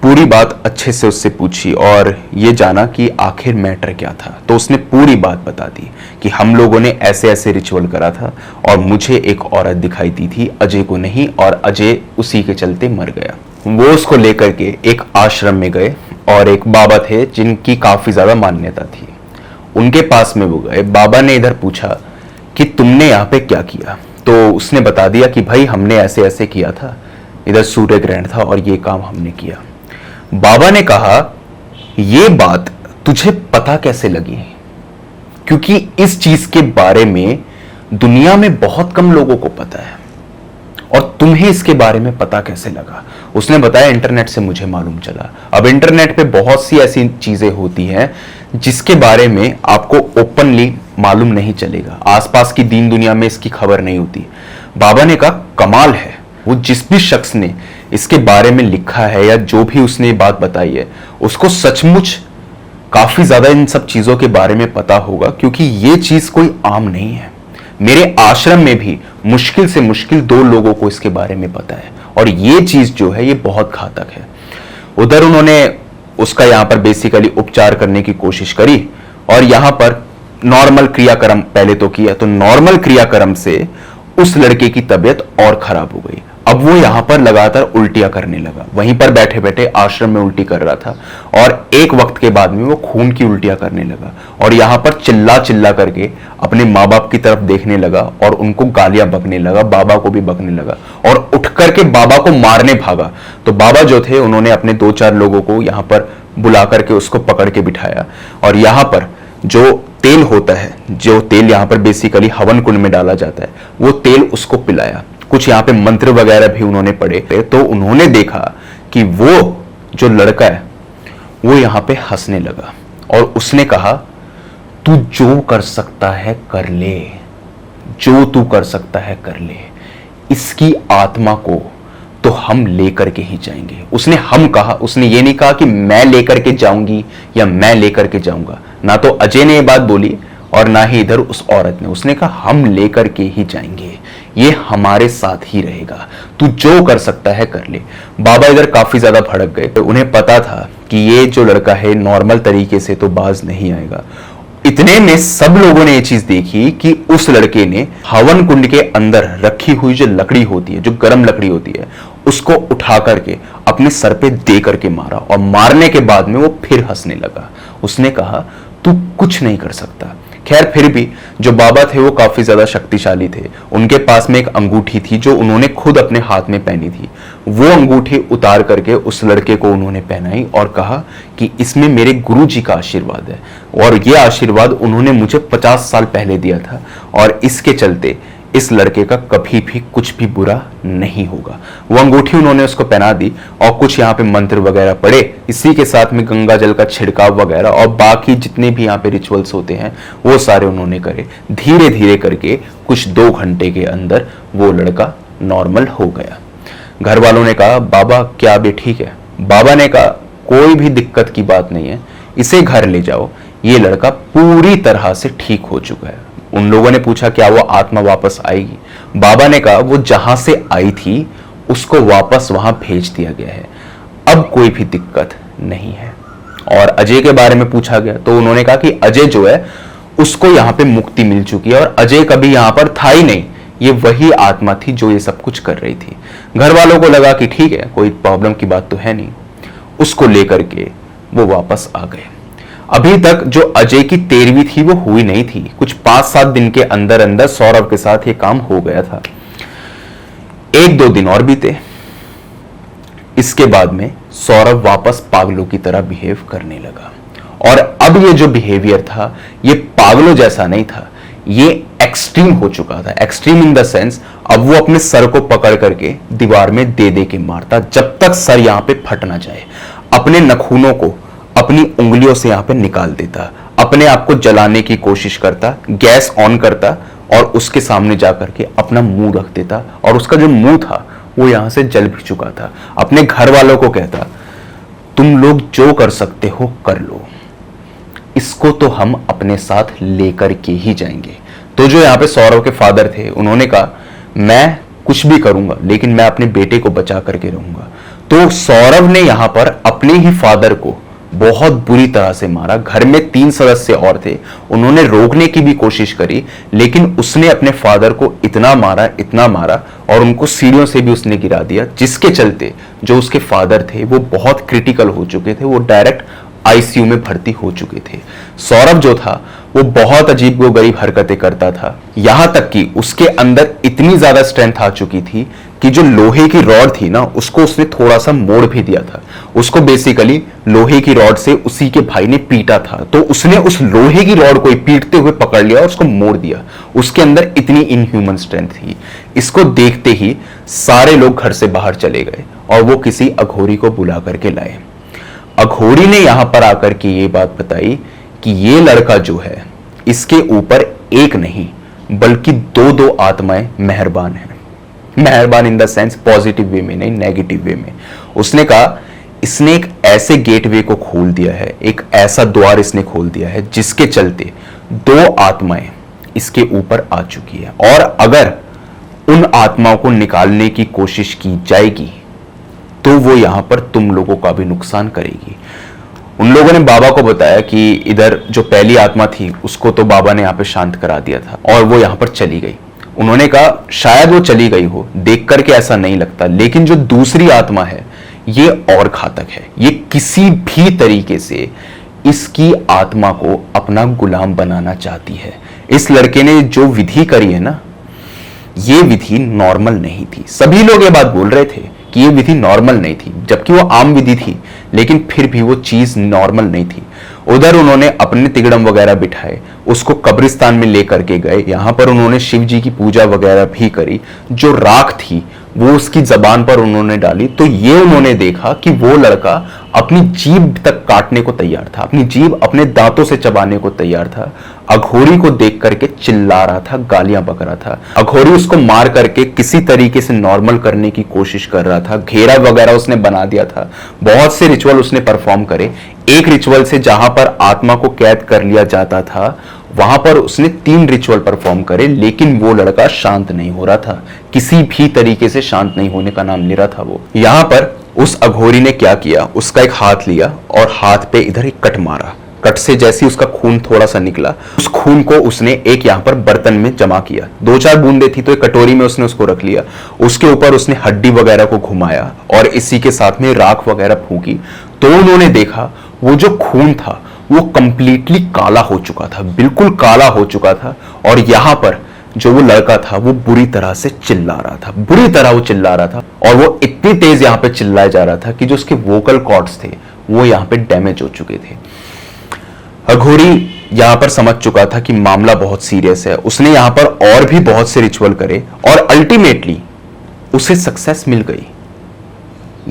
पूरी बात अच्छे से उससे पूछी और ये जाना कि आखिर मैटर क्या था। तो उसने पूरी बात बता दी कि हम लोगों ने ऐसे ऐसे रिचुअल करा था और मुझे एक औरत दिखाई दी थी, अजय को नहीं, और अजय उसी के चलते मर गया। वो उसको लेकर के एक आश्रम में गए और एक बाबा थे जिनकी काफी ज्यादा मान्यता थी, उनके पास में वो गए। बाबा ने इधर पूछा कि तुमने यहाँ पे क्या किया। तो उसने बता दिया कि भाई हमने ऐसे ऐसे किया था, इधर सूर्य ग्रहण था और ये काम हमने किया। बाबा ने कहा, ये बात तुझे पता कैसे लगी, क्योंकि इस चीज के बारे में दुनिया में बहुत कम लोगों को पता है और तुम्हें इसके बारे में पता कैसे लगा। उसने बताया, इंटरनेट से मुझे मालूम चला। अब इंटरनेट पे बहुत सी ऐसी चीजें होती हैं जिसके बारे में आपको ओपनली मालूम नहीं चलेगा, आसपास की दीन दुनिया में इसकी खबर नहीं होती। बाबा ने कहा, कमाल है, वो जिस भी शख्स ने इसके बारे में लिखा है या जो भी उसने बात बताई है उसको सचमुच काफी ज्यादा इन सब चीजों के बारे में पता होगा, क्योंकि ये चीज कोई आम नहीं है। मेरे आश्रम में भी मुश्किल से मुश्किल 2 लोगों को इसके बारे में पता है और ये चीज जो है ये बहुत घातक है। उधर उन्होंने उसका यहां पर बेसिकली उपचार करने की कोशिश करी और यहां पर नॉर्मल क्रियाक्रम पहले तो किया, तो नॉर्मल क्रियाक्रम से उस लड़के की तबीयत और खराब हो गई। अब वो यहां पर लगातार उल्टियां करने लगा, वहीं पर बैठे बैठे आश्रम में उल्टी कर रहा था और एक वक्त के बाद में वो खून की उल्टियां करने लगा और यहां पर चिल्ला चिल्ला करके अपने माँ बाप की तरफ देखने लगा और उनको गालियां बकने लगा, बाबा को भी बकने लगा और उठ करके बाबा को मारने भागा। तो बाबा जो थे उन्होंने अपने 2-4 लोगों को यहां पर बुला करके उसको पकड़ के बिठाया और यहां पर जो तेल होता है, जो तेल यहाँ पर बेसिकली हवन कुंड में डाला जाता है, वो तेल उसको पिलाया। कुछ यहाँ पे मंत्र वगैरह भी उन्होंने पढ़े। तो उन्होंने देखा कि वो जो लड़का है वो यहाँ पे हंसने लगा और उसने कहा, तू जो कर सकता है कर ले, जो तू कर सकता है कर ले, इसकी आत्मा को तो हम लेकर के ही जाएंगे। उसने हम कहा, उसने ये नहीं कहा कि मैं लेकर के जाऊंगी या मैं लेकर के जाऊंगा। ना तो अजय ने ये बात बोली और ना ही इधर उस औरत ने। उसने कहा, हम लेकर के ही जाएंगे, ये हमारे साथ ही रहेगा, तू जो कर सकता है कर ले। बाबा इधर काफी ज्यादा भड़क गए। उन्हें पता था कि ये जो लड़का है नॉर्मल तरीके से तो बाज नहीं आएगा। इतने में सब लोगों ने ये चीज देखी कि उस लड़के ने हवन कुंड के अंदर रखी हुई जो लकड़ी होती है, जो गर्म लकड़ी होती है, उसको उठा करके अपने सर पे दे करके मारा और मारने के बाद में वो फिर हंसने लगा। उसने कहा, तू कुछ नहीं कर सकता। खैर फिर भी जो बाबा थे वो काफी ज्यादा शक्तिशाली थे। उनके पास में एक अंगूठी थी जो उन्होंने खुद अपने हाथ में पहनी थी। वो अंगूठी उतार करके उस लड़के को उन्होंने पहनाई और कहा कि इसमें मेरे गुरु जी का आशीर्वाद है, और ये आशीर्वाद उन्होंने मुझे 50 साल पहले दिया था, और इसके चलते इस लड़के का कभी भी कुछ भी बुरा नहीं होगा। वो अंगूठी उन्होंने उसको पहना दी और कुछ यहाँ पे मंत्र वगैरह पढ़े, इसी के साथ में गंगा जल का छिड़काव वगैरह और बाकी जितने भी यहाँ पे रिचुअल्स होते हैं वो सारे उन्होंने करे। धीरे धीरे करके कुछ 2 घंटे के अंदर वो लड़का नॉर्मल हो गया। घर वालों ने कहा बाबा क्या अभी ठीक है? बाबा ने कहा कोई भी दिक्कत की बात नहीं है, इसे घर ले जाओ, ये लड़का पूरी तरह से ठीक हो चुका है। उन लोगों ने पूछा क्या वो आत्मा वापस आएगी? बाबा ने कहा वो जहां से आई थी उसको वापस वहां भेज दिया गया है, अब कोई भी दिक्कत नहीं है। और अजय के बारे में पूछा गया तो उन्होंने कहा कि अजय जो है उसको यहाँ पे मुक्ति मिल चुकी है और अजय कभी यहाँ पर था ही नहीं, ये वही आत्मा थी जो ये सब कुछ कर रही थी। घर वालों को लगा कि ठीक है कोई प्रॉब्लम की बात तो है नहीं, उसको लेकर के वो वापस आ गए। अभी तक जो अजय की 13वीं थी वो हुई नहीं थी, कुछ 5-7 दिन के अंदर अंदर सौरभ के साथ ये काम हो गया था। 1-2 दिन और बीते, इसके बाद में सौरभ वापस पागलों की तरह बिहेव करने लगा। और अब ये जो बिहेवियर था ये पागलों जैसा नहीं था, ये एक्सट्रीम हो चुका था। एक्सट्रीम इन द सेंस अब वो अपने सर को पकड़ करके दीवार में दे दे के मारता जब तक सर यहां पे फट ना जाए। अपने नखूनों को अपनी उंगलियों से यहां पे निकाल देता, अपने आप को जलाने की कोशिश करता, गैस ऑन करता और उसके सामने जाकर के अपना मुंह रख देता, और उसका जो मुंह था वो यहां से जल भी चुका था। अपने घर वालों को कहता तुम लोग जो कर सकते हो कर लो, इसको तो हम अपने साथ लेकर के ही जाएंगे। तो जो यहाँ पे सौरभ के फादर थे उन्होंने कहा मैं कुछ भी करूंगा लेकिन मैं अपने बेटे को बचा करके रहूंगा। तो सौरभ ने यहाँ पर अपने ही फादर को बहुत बुरी तरह से मारा। घर में 3 सदस्य और थे, उन्होंने रोकने की भी कोशिश करी लेकिन उसने अपने फादर को इतना मारा और उनको सीढ़ियों से भी उसने गिरा दिया, जिसके चलते जो उसके फादर थे वो बहुत क्रिटिकल हो चुके थे, वो डायरेक्ट आईसीयू में भर्ती हो चुके थे। सौरभ जो था वो बहुत अजीबोगरीब हरकतें करता था, यहां तक कि उसके अंदर इतनी ज्यादा स्ट्रेंथ आ चुकी थी कि जो लोहे की रॉड थी ना उसको उसने थोड़ा सा मोड़ भी दिया था। उसको बेसिकली लोहे की रॉड से उसी के भाई ने पीटा था, तो उसने उस लोहे की रॉड को पीटते हुए पकड़ लिया और उसको मोड़ दिया। उसके अंदर इतनी इनह्यूमन स्ट्रेंथ थी। इसको देखते ही सारे लोग घर से बाहर चले गए और वो किसी अघोरी को बुला करके लाए। अघोरी ने यहां पर आकर के ये बात बताई कि ये लड़का जो है इसके ऊपर एक नहीं बल्कि 2-2 आत्माएं मेहरबान हैं। मेहरबान in the sense positive way में नहीं, नेगेटिव वे में। उसने कहा इसने एक ऐसे गेटवे को खोल दिया है, एक ऐसा द्वार इसने खोल दिया है जिसके चलते 2 आत्माएं इसके ऊपर आ चुकी है, और अगर उन आत्माओं को निकालने की कोशिश की जाएगी तो वो यहां पर तुम लोगों का भी नुकसान करेगी। उन लोगों ने बाबा को बताया कि इधर जो पहली आत्मा थी उसको तो बाबा ने यहां पे शांत करा दिया था और वो यहां पर चली गई। उन्होंने कहा शायद वो चली गई हो, देख करके ऐसा नहीं लगता, लेकिन जो दूसरी आत्मा है ये और घातक है। ये किसी भी तरीके से इसकी आत्मा को अपना गुलाम बनाना चाहती है। इस लड़के ने जो विधि करी है ना, ये विधि नॉर्मल नहीं थी। सभी लोग ये बात बोल रहे थे कि ये विधि नॉर्मल नहीं थी, जबकि वो आम विधि थी, लेकिन फिर भी वो चीज नॉर्मल नहीं थी। उधर उन्होंने अपने तिगड़म वगैरह बिठाए, उसको कब्रिस्तान में लेकर के गए। यहां पर उन्होंने शिव जी की पूजा वगैरह भी करी। जो राख थी वो उसकी जबान पर उन्होंने डाली, तो ये उन्होंने देखा कि वो लड़का अपनी जीभ तक काटने को तैयार था, अपनी जीभ अपने दांतों से चबाने को तैयार था। अघोरी को देख करके चिल्ला रहा था, गालियां बक रहा था। अघोरी उसको मार करके किसी तरीके से नॉर्मल करने की कोशिश कर रहा था। घेरा वगैरह उसने बना दिया था, बहुत से रिचुअल उसने परफॉर्म करे। एक रिचुअल से जहां पर आत्मा को कैद कर लिया जाता था वहां पर उसने 3 रिचुअल परफॉर्म करे, लेकिन वो लड़का शांत नहीं हो रहा था, किसी भी तरीके से शांत नहीं होने का नाम ले रहा था वो। यहां पर उस अघोरी ने क्या किया, उसका एक हाथ लिया और हाथ पे इधर एक कट मारा। कट से जैसे उसका खून थोड़ा सा निकला, उस खून को उसने एक यहाँ पर बर्तन में जमा किया। 2-4 बूंदे थी तो एक कटोरी में उसने उसको रख लिया। उसके ऊपर उसने हड्डी वगैरह को घुमाया और इसी के साथ में राख वगैरह फूकी। तो उन्होंने देखा वो जो खून था वो कंप्लीटली काला हो चुका था, बिल्कुल काला हो चुका था। और यहां पर जो वो लड़का था वो बुरी तरह से चिल्ला रहा था, बुरी तरह वो चिल्ला रहा था। और वो इतनी तेज यहां पे चिल्लाया जा रहा था कि जो उसके वोकल कॉर्ड्स थे वो यहां पे डैमेज हो चुके थे। अघोरी यहां पर समझ चुका था कि मामला बहुत सीरियस है। उसने यहां पर और भी बहुत से रिचुअल करे और अल्टीमेटली उसे सक्सेस मिल गई।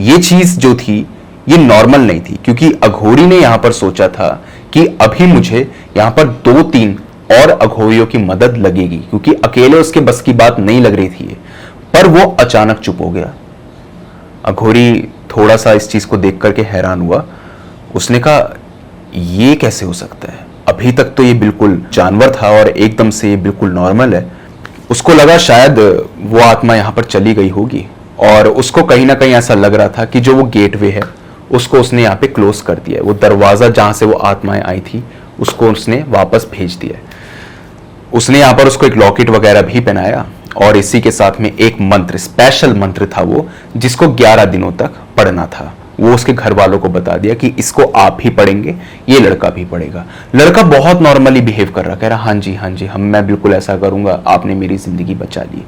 ये चीज जो थी ये नॉर्मल नहीं थी, क्योंकि अघोरी ने यहां पर सोचा था कि अभी मुझे यहां पर 2-3 और अघोरियों की मदद लगेगी, क्योंकि अकेले उसके बस की बात नहीं लग रही थी। पर वो अचानक चुप हो गया। अघोरी थोड़ा सा इस चीज को देख करके हैरान हुआ। उसने कहा ये कैसे हो सकता है, अभी तक तो ये बिल्कुल जानवर था और एकदम से ये बिल्कुल नॉर्मल है। उसको लगा शायद वो आत्मा यहां पर चली गई होगी, और उसको कहीं ना कहीं ऐसा लग रहा था कि जो वो गेटवे है उसको उसने यहाँ पे क्लोज कर दिया है। वो दरवाजा जहां से वो आत्माएं आई थी उसको उसने वापस भेज दिया है। उसने यहाँ पर उसको एक लॉकेट वगैरह भी पहनाया, और इसी के साथ में एक मंत्र, स्पेशल मंत्र था वो, जिसको 11 दिनों तक पढ़ना था। वो उसके घर वालों को बता दिया कि इसको आप ही पढ़ेंगे, ये लड़का भी पढ़ेगा। लड़का बहुत नॉर्मली बिहेव कर रहा, कह रहा हाँ जी मैं बिल्कुल ऐसा करूंगा, आपने मेरी जिंदगी बचा ली।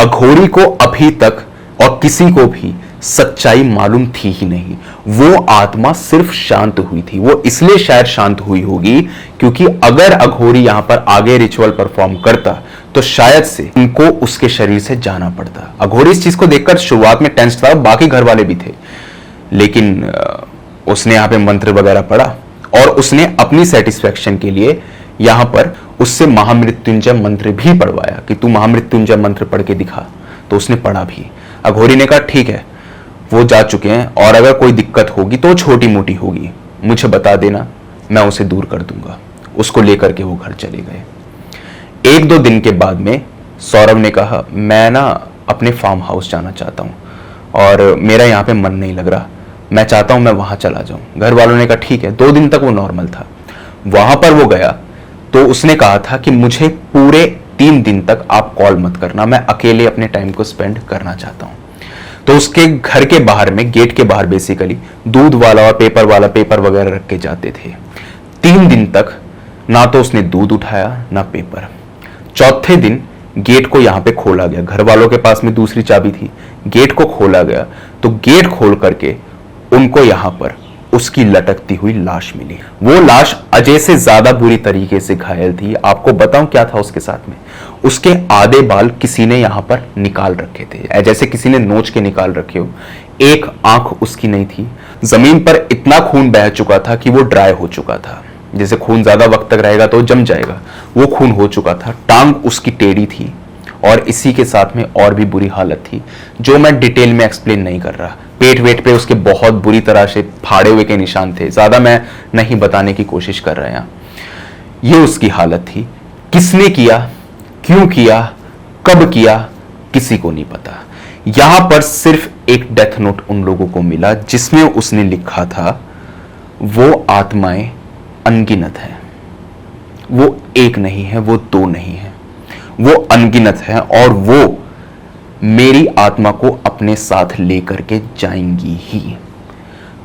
अघोरी को अभी तक और किसी को भी सच्चाई मालूम थी ही नहीं। वो आत्मा सिर्फ शांत हुई थी। वो इसलिए शायद शांत हुई होगी क्योंकि अगर अघोरी यहां पर आगे रिचुअल परफॉर्म करता तो शायद से उनको उसके शरीर से जाना पड़ता। अघोरी इस चीज को देखकर शुरुआत में टेंस था, बाकी घर वाले भी थे, लेकिन उसने यहां पे मंत्र वगैरह पढ़ा और उसने अपनी सेटिस्फेक्शन के लिए यहां पर उससे महामृत्युंजय मंत्र भी पढ़वाया कि तू महामृत्युंजय मंत्र पढ़ के दिखा। तो उसने पढ़ा भी। अघोरी ने कहा ठीक है, वो जा चुके हैं और अगर कोई दिक्कत होगी तो छोटी मोटी होगी, मुझे बता देना, मैं उसे दूर कर दूंगा। उसको लेकर के वो घर चले गए। 1-2 दिन के बाद में सौरभ ने कहा मैं ना अपने फार्म हाउस जाना चाहता हूं और मेरा यहाँ पे मन नहीं लग रहा, मैं चाहता हूं मैं वहां चला जाऊं। घर वालों ने कहा ठीक है। 2 दिन तक वो नॉर्मल था। वहां पर वो गया तो उसने कहा था कि मुझे पूरे 3 दिन तक आप कॉल मत करना, मैं अकेले अपने टाइम को स्पेंड करना चाहता हूं। तो उसके घर के बाहर में, गेट के बाहर बेसिकली दूध वाला और पेपर वाला पेपर वगैरह रख के जाते थे। 3 दिन तक ना तो उसने दूध उठाया ना पेपर। चौथे दिन गेट को यहां पे खोला गया, घर वालों के पास में दूसरी चाबी थी, गेट को खोला गया तो गेट खोल करके उनको यहां पर उसकी लटकती हुई लाश मिली। वो लाश अजय से ज्यादा बुरी तरीके से घायल थी। आपको बताऊं क्या था उसके साथ में, उसके आधे बाल किसी ने यहां पर निकाल रखे थे, जैसे किसी ने नोच के निकाल रखे हो। एक आंख उसकी नहीं थी। जमीन पर इतना खून बह चुका था कि वो ड्राई हो चुका था, जैसे खून ज्यादा वक्त तक रहेगा तो जम जाएगा, वो खून हो चुका था। टांग उसकी टेढ़ी थी और इसी के साथ में और भी बुरी हालत थी जो मैं डिटेल में एक्सप्लेन नहीं कर रहा। पेट वेट पे उसके बहुत बुरी तरह से फाड़े हुए के निशान थे, ज्यादा मैं नहीं बताने की कोशिश कर रहे हैं। ये उसकी हालत थी। किसने किया, क्यों किया, कब किया, किसी को नहीं पता। यहां पर सिर्फ एक डेथ नोट उन लोगों को मिला जिसमें उसने लिखा था वो आत्माएं अनगिनत हैं, वो एक नहीं है, वो 2 नहीं है, वो अनगिनत है और वो मेरी आत्मा को अपने साथ लेकर के जाएंगी ही।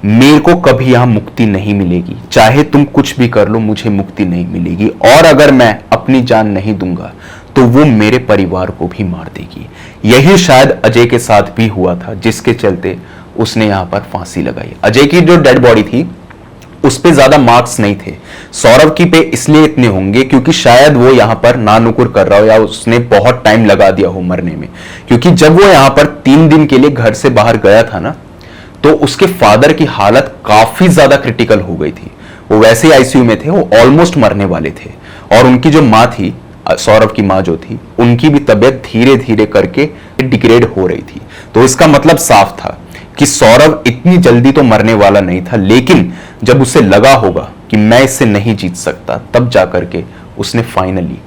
मेरे को कभी यहां मुक्ति नहीं मिलेगी, चाहे तुम कुछ भी कर लो मुझे मुक्ति नहीं मिलेगी। और अगर मैं अपनी जान नहीं दूंगा तो वो मेरे परिवार को भी मार देगी। यही शायद अजय के साथ भी हुआ था, जिसके चलते उसने यहां पर फांसी लगाई। अजय की जो डेड बॉडी थी उस पे ज्यादा मार्क्स नहीं थे, सौरभ की पे इसलिए इतने होंगे क्योंकि शायद वो यहां पर नानुकुर कर रहा हो या उसने बहुत टाइम लगा दिया हो मरने में। क्योंकि जब वो यहां पर 3 दिन के लिए घर से बाहर गया था ना, तो उसके फादर की हालत काफी ज्यादा क्रिटिकल हो गई थी। वो वैसे आईसीयू में थे, वो ऑलमोस्ट मरने वाले थे। और उनकी जो माँ थी, सौरभ की माँ जो थी, उनकी भी तबीयत धीरे धीरे करके डिग्रेड हो रही थी। तो इसका मतलब साफ था कि सौरभ इतनी जल्दी तो मरने वाला नहीं था, लेकिन जब उसे लगा होगा कि मैं इससे नहीं जीत सकता, तब जाकर के उसने फाइनली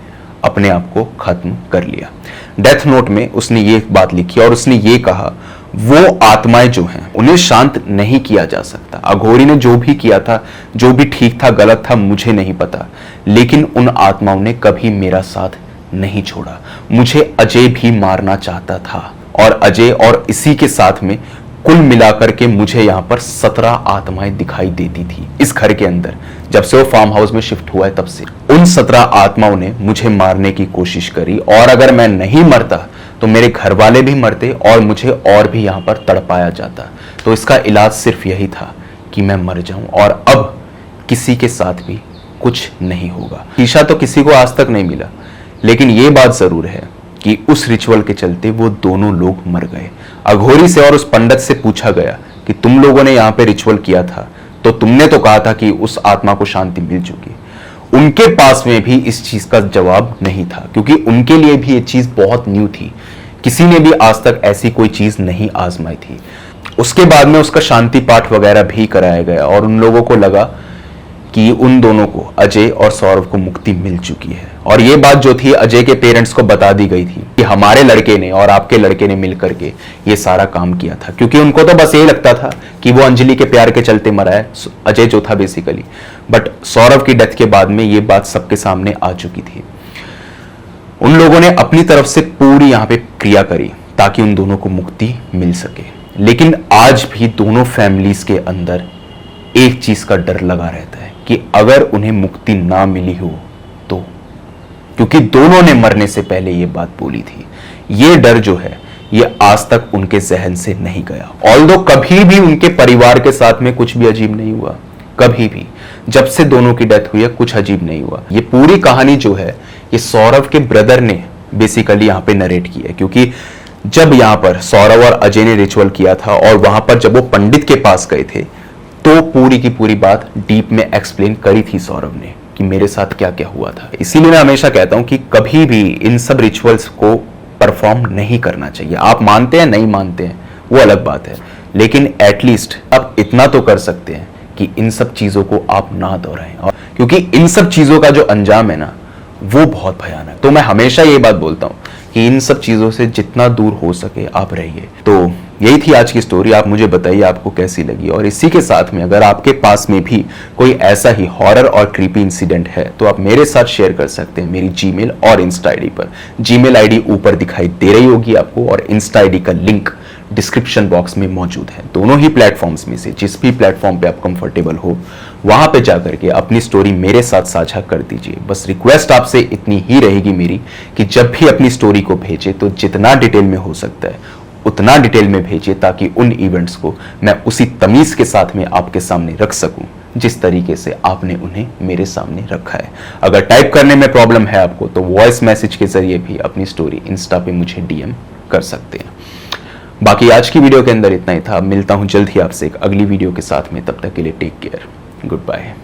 अपने आप को खत्म कर लिया। डेथ नोट में उसने ये बात लिखी और उसने ये कहा वो आत्माएं जो हैं उन्हें शांत नहीं किया जा सकता। अघोरी ने जो भी किया था, जो भी ठीक था गलत था मुझे नहीं पता, लेकिन उन आत्माओं ने कभी मेरा साथ नहीं छोड़ा। मुझे अजय भी मारना चाहता था और अजय और इसी के साथ में कुल मिलाकर के मुझे यहाँ पर 17 आत्माएं दिखाई देती थी इस घर के अंदर। जब से वो फार्म हाउस में शिफ्ट हुआ है तब से उन 17 आत्माओं ने मुझे मारने की कोशिश करी, और अगर मैं नहीं मरता तो मेरे घर वाले भी मरते और मुझे और भी यहाँ पर तड़पाया जाता। तो इसका इलाज सिर्फ यही था कि मैं मर जाऊं, और अब किसी के साथ भी कुछ नहीं होगा। शीशा तो किसी को आज तक नहीं मिला, लेकिन ये बात जरूर है कि उस रिचुअल के चलते वो दोनों लोग मर गए। अघोरी से और उस पंडित से पूछा गया कि तुम लोगों ने यहाँ पे रिचुअल किया था तो तुमने तो कहा था कि उस आत्मा को शांति मिल चुकी। उनके पास में भी इस चीज का जवाब नहीं था, क्योंकि उनके लिए भी ये चीज बहुत न्यू थी। किसी ने भी आज तक ऐसी कोई चीज नहीं आजमाई थी। उसके बाद में उसका शांति पाठ वगैरह भी कराया गया, और उन लोगों को लगा कि उन दोनों को, अजय और सौरव को, मुक्ति मिल चुकी है। और ये बात जो थी अजय के पेरेंट्स को बता दी गई थी कि हमारे लड़के ने और आपके लड़के ने मिलकर के ये सारा काम किया था, क्योंकि उनको तो बस यही लगता था कि वो अंजलि के प्यार के चलते मरा है, अजय जो था बेसिकली। बट सौरव की डेथ के बाद में ये बात सबके सामने आ चुकी थी। उन लोगों ने अपनी तरफ से पूरी यहाँ पे क्रिया करी ताकि उन दोनों को मुक्ति मिल सके, लेकिन आज भी दोनों फैमिलीज के अंदर एक चीज का डर लगा रहता है कि अगर उन्हें मुक्ति ना मिली हो तो, क्योंकि दोनों ने मरने से पहले ये बात बोली थी। ये डर जो है ये आज तक उनके जहन से नहीं गया। ऑल्दो कभी भी उनके परिवार के साथ में कुछ भी अजीब नहीं हुआ, कभी भी। जब से दोनों की डेथ हुई है कुछ अजीब नहीं हुआ। ये पूरी कहानी जो है ये सौरव के ब्रदर ने बेसिकली यहाँ पे नरेट की है, क्योंकि जब यहाँ पर सौरव और अजय ने रिचुअल किया था और वहां पर जब वो पंडित के पास गए थे तो पूरी की पूरी बात डीप में एक्सप्लेन करी थी सौरव ने कि मेरे साथ क्या क्या हुआ था। इसीलिए मैं हमेशा कहता हूं कि कभी भी इन सब रिचुअल्स को परफॉर्म नहीं करना चाहिए। आप मानते हैं नहीं मानते हैं वो अलग बात है, लेकिन एटलीस्ट आप इतना तो कर सकते हैं कि इन सब चीजों को आप ना दोहराएं, और क्योंकि इन सब चीजों का जो अंजाम है ना वो बहुत भयानक। तो मैं हमेशा ये बात बोलता हूं कि इन सब चीजों से जितना दूर हो सके आप रहिए। तो यही थी आज की स्टोरी। आप मुझे बताइए आपको कैसी लगी, और इसी के साथ में अगर आपके पास में भी कोई ऐसा ही हॉरर और क्रीपी इंसिडेंट है तो आप मेरे साथ शेयर कर सकते हैं मेरी जीमेल और इंस्टा आईडी पर। जीमेल आईडी ऊपर दिखाई दे रही होगी आपको, और इंस्टा आईडी का लिंक डिस्क्रिप्शन बॉक्स में मौजूद है। दोनों ही प्लेटफॉर्म्स में से जिस भी प्लेटफॉर्म पे आप कंफर्टेबल हो वहां पे जाकर के अपनी स्टोरी मेरे साथ साझा कर दीजिए। बस रिक्वेस्ट आपसे इतनी ही रहेगी मेरी कि जब भी अपनी स्टोरी को भेजे तो जितना डिटेल में हो सकता है उतना डिटेल में भेजिए, ताकि उन इवेंट्स को मैं उसी तमीज के साथ में आपके सामने रख सकूं जिस तरीके से आपने उन्हें मेरे सामने रखा है। अगर टाइप करने में प्रॉब्लम है आपको तो वॉइस मैसेज के जरिए भी अपनी स्टोरी इंस्टा पे मुझे डीएम कर सकते हैं। बाकी आज की वीडियो के अंदर इतना ही था। मिलता हूं जल्द ही आपसे एक अगली वीडियो के साथ में, तब तक के लिए टेक केयर, गुड बाय।